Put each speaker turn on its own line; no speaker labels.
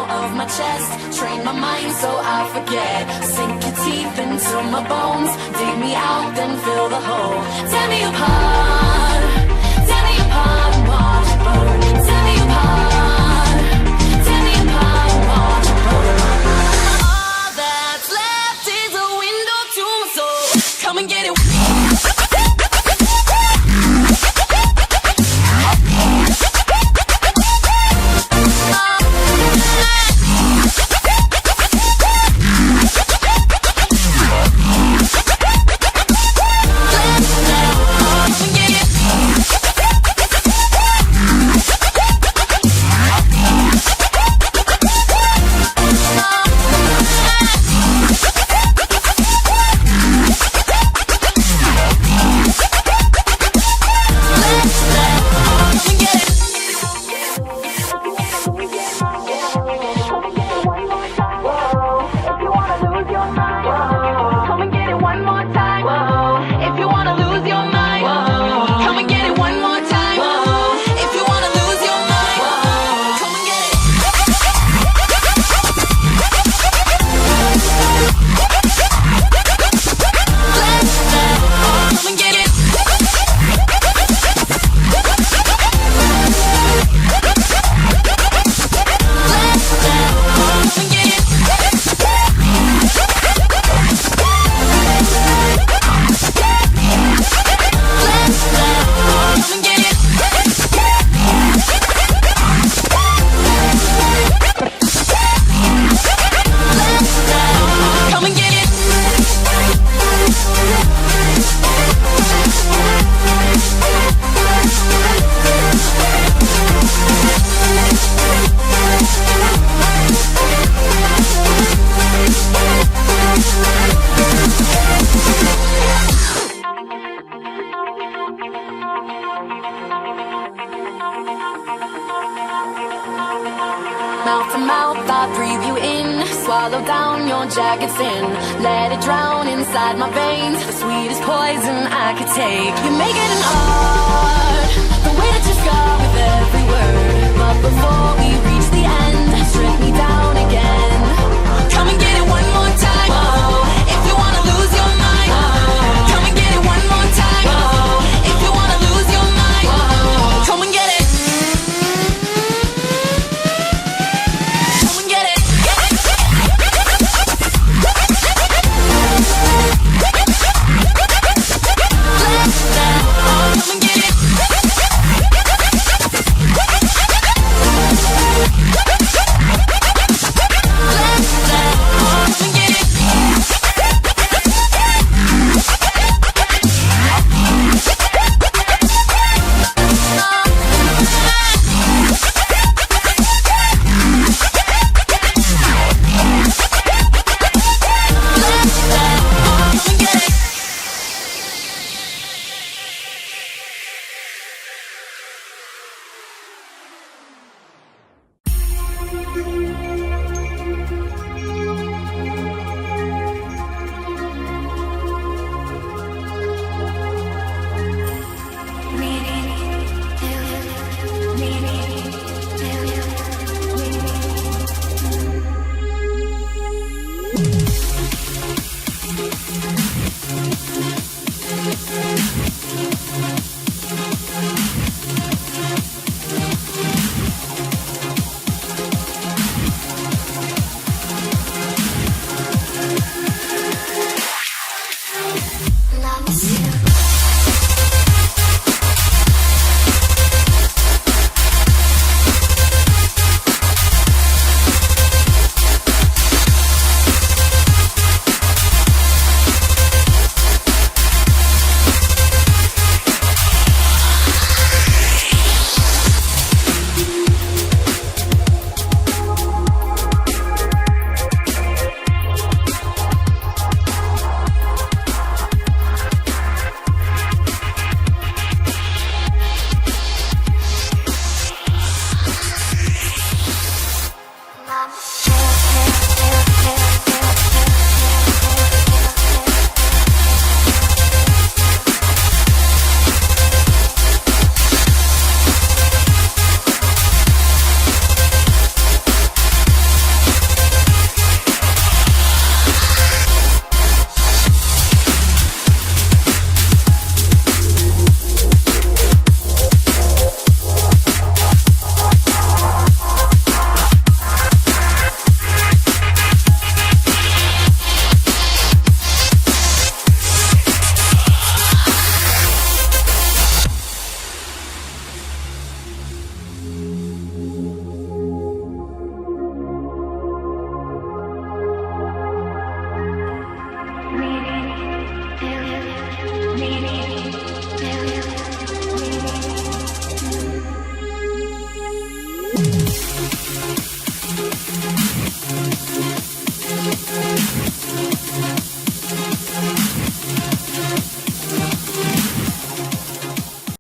out of my chest. Train my mind so I forget. Sink your teeth into my bones. Dig me out, then fill the hole. Tear me apart. Tear me apart and watch it burn. Tear me apart. Tear me apart and watch it burn. All that's left is a window to my soul. Come and get it. Mouth to mouth, I breathe you in. Swallow down your jagged sin. Let it drown inside my veins. The sweetest poison I could take. You make it an art.